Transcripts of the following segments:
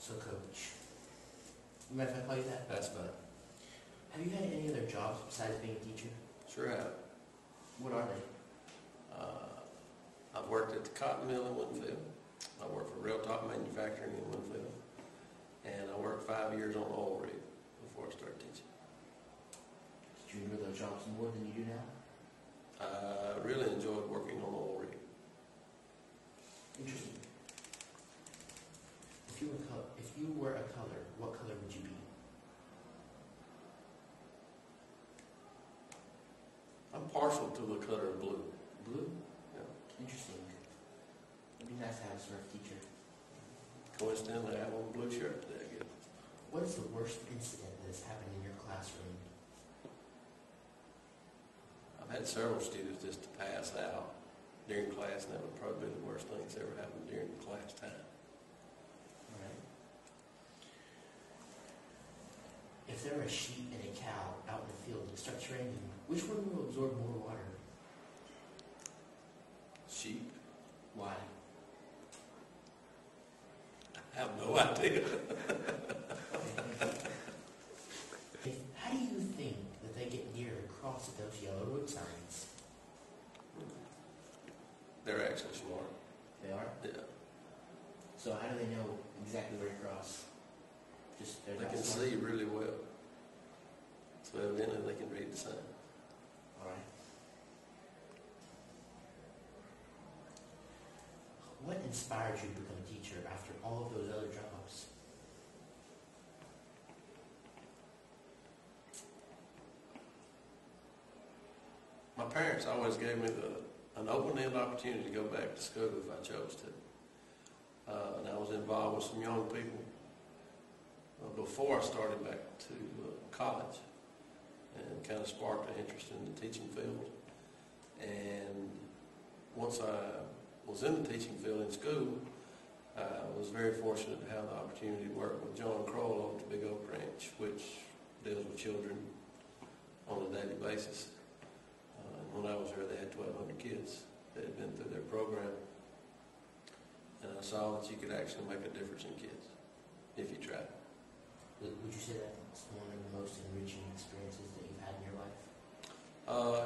So coach. You mind if I call you that? That's fine. Have you had any other jobs besides being a teacher? Sure have. What are they? I've worked at the cotton mill in Winfield. I worked for Railtop Manufacturing in Winfield. And I worked 5 years on an oil rig before I started teaching. Did you enjoy those jobs more than you do now? I really enjoyed working on the oil rig. Interesting. If you were a color, what color would you be? I'm partial to the color of blue. Blue? Yeah. Interesting. It'd be nice to have a surf teacher. Coincidentally, I have on a blue shirt today again. What is the worst incident that has happened in your classroom? I've had several students just to pass out during class, and that would probably be the worst thing that's ever happened during class time. All right. If there are a sheep and a cow out in the field and it starts raining, which one will absorb more water? Sheep? Why? I have no idea. How do you think that they get near the cross of those yellow road signs? They're actually smart. They are? Yeah. So how do they know exactly where to cross? Just they're They that can smart? see really well. So evidently they can read the sign. All right. What inspired you to become a teacher after all of those other jobs? My parents always gave me an open-ended opportunity to go back to school if I chose to. And I was involved with some young people before I started back to college, and kind of sparked an interest in the teaching field. And once I was in the teaching field in school, I was very fortunate to have the opportunity to work with John Kroll over at the Big Oak Ranch, which deals with children on a daily basis. When I was there, they had 1,200 kids that had been through their program. And I saw that you could actually make a difference in kids if you tried. Would you say that's one of the most enriching experiences that you've had in your life?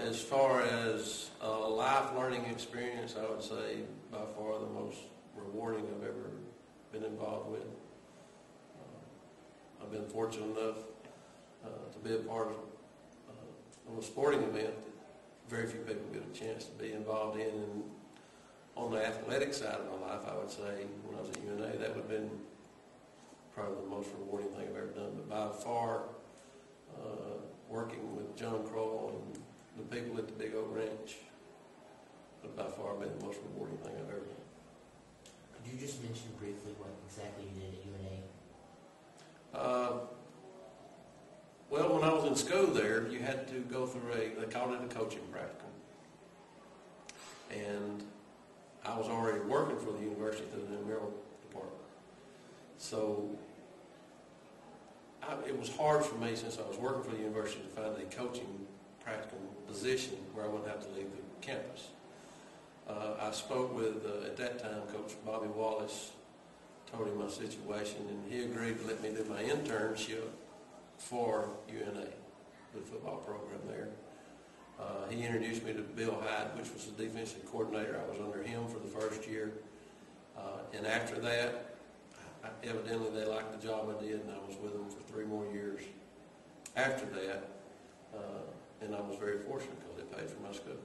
As far as a life learning experience, I would say by far the most rewarding I've ever been involved with. I've been fortunate enough to be a part of a sporting event that very few people get a chance to be involved in. And on the athletic side of my life, I would say when I was at UNA, that would have been probably the most rewarding thing I've ever done. But by far, working with John Kroll and the people at the Big Oak Ranch would by far been the most rewarding thing I've ever done. Could you just mention briefly what exactly you did at UNA? Well, when I was in school there, you had to go through they called it a coaching practicum. And I was already working for the university through the intramural department. So it was hard for me, since I was working for the university, to find a coaching practicum position where I wouldn't have to leave the campus. I spoke with, at that time, Coach Bobby Wallace, told him my situation, and he agreed to let me do my internship for UNA, the football program there. He introduced me to Bill Hyde, which was the defensive coordinator. I was under him for the first year. And after that, evidently they liked the job I did, and I was with them for 3 more years after that. And I was very fortunate because they paid for my school.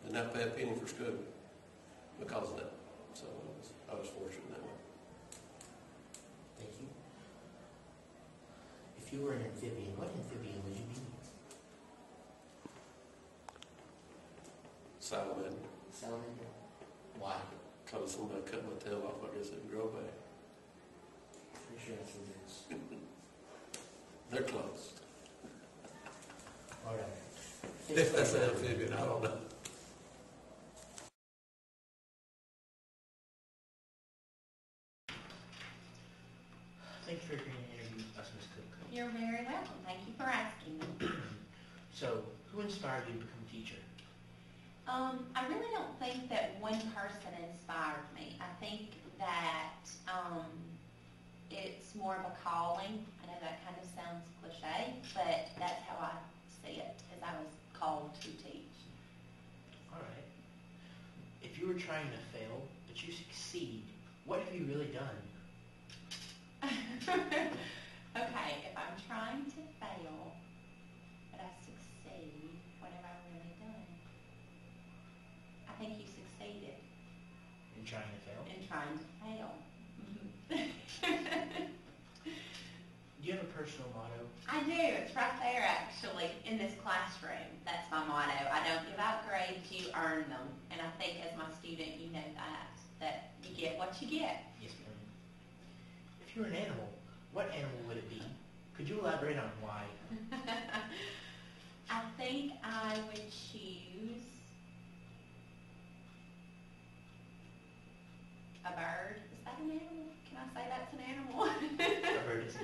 Didn't have to pay a penny for school because of that. So I was fortunate that way. Thank you. If you were an amphibian, what amphibian would you be? Salamander. Salamander? Why? Because somebody cut my tail off, I guess it would grow back. Pretty sure that's lizards. They're close. All right. If that's an amphibian, I don't know. Thank you for agreeing to interview us, Ms. Cook. You're very welcome. Thank you for asking me. So, who inspired you to become a teacher? I really don't think that one person inspired me. I think that it's more of a calling. I know that kind of sounds cliche, but that's how I see it, as I was called to teach. All right. If you were trying to fail, but you succeed, what have you really done? Okay, if I'm trying to fail, but I succeed, what have I really done? I think you succeeded In trying to fail? in trying to fail. Do you have a personal motto? I do. It's right there, actually, in this classroom. That's my motto. I don't give out grades, you earn them. And I think as my student, you know that you get what you get. Yes, ma'am. If you were an animal, what animal would it be? Could you elaborate on why? I think I would choose a bird. Is that an animal? Can I say that's an animal? A bird is an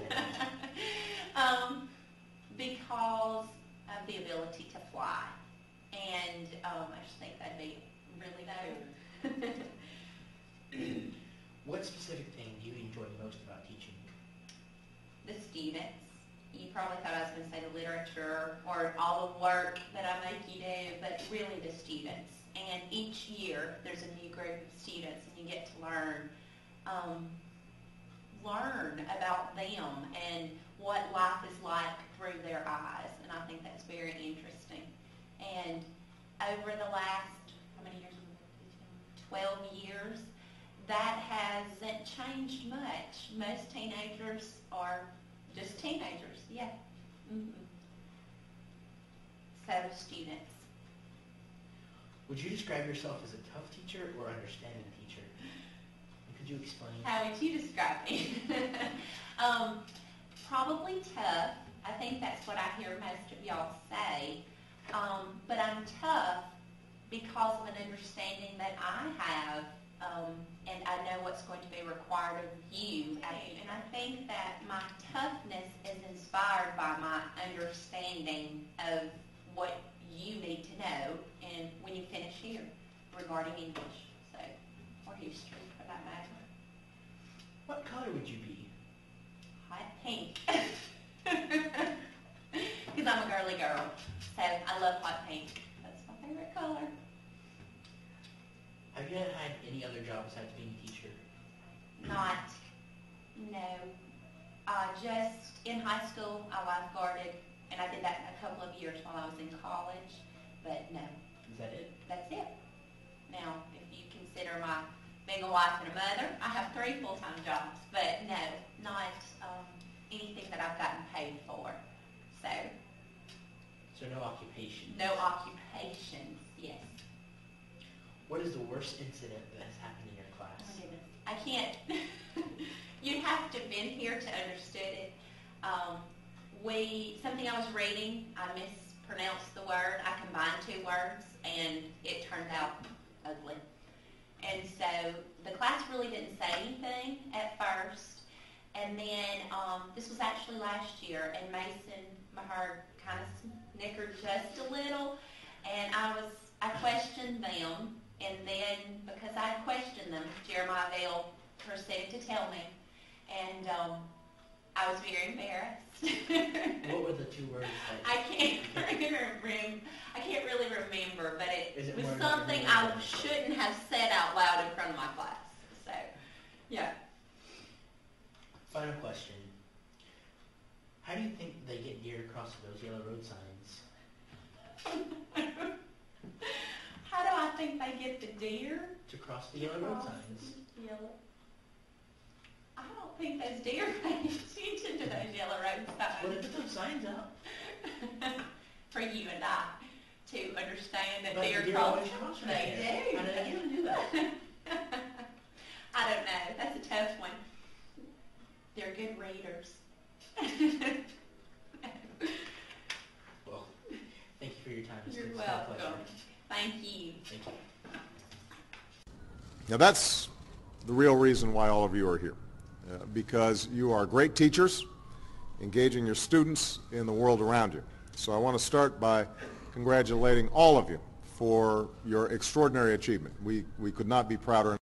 animal. Because of the ability to fly. And I just think that'd be really cool. What specific thing do you enjoy most about teaching? The students. You probably thought I was going to say the literature or all the work that I make you do, but really the students. And each year there's a new group of students, and you get to learn about them and what life is like through their eyes. And I think that's very interesting. And over the last, how many years? 12 years, that hasn't changed much. Most teenagers are just teenagers, yeah. So students. Would you describe yourself as a tough teacher or understanding teacher? And could you explain? How would you describe me? Probably tough. I think that's what I hear most of y'all say. But I'm tough because of an understanding that I have, and I know what's going to be required of you. And I think that my toughness is inspired by my understanding of what you need to know and when you finish here regarding English, so, or history for that matter. What color would you be? Hot pink. Because I'm a girly girl, so I love hot pink. That's my favorite color. Have you had any other job besides being a teacher? No. Just in high school, I lifeguarded, and I did that a couple of years while I was in college, but no. Is that it? That's it. Now, if you consider my being a wife and a mother, I have 3 full-time jobs, but no, not anything that I've gotten paid for. So no occupation? No occupations, yes. What is the worst incident that has happened in your class? Oh my goodness. I can't. You'd have to have been here to understood it. Something I was reading, I mispronounced the word. I combined 2 words, and it turned out ugly. And so the class really didn't say anything at first. And then this was actually last year, and Mason Mahard kind of snickered just a little, and I questioned them, and then because I questioned them, Jeremiah Bell proceeded to tell me, and I was very embarrassed. What were the 2 words? I can't really remember, but it was more something I shouldn't have said out loud in front of my class. So, yeah. Final question. How do you think they get deer to cross those yellow road signs? How do I think they get the deer? To cross the yellow road signs. Yellow. I don't think those deer pay attention to those yellow road signs. Well, they put those signs up. For you and I to understand that But deer deer cross. always cross right They there. do. How do they get to do that? I don't know. That's a tough one. They're good readers. Well, thank you for your time. It's You're been a welcome. pleasure. Thank you. Thank you. Now that's the real reason why all of you are here, because you are great teachers, engaging your students in the world around you. So I want to start by congratulating all of you for your extraordinary achievement. We could not be prouder.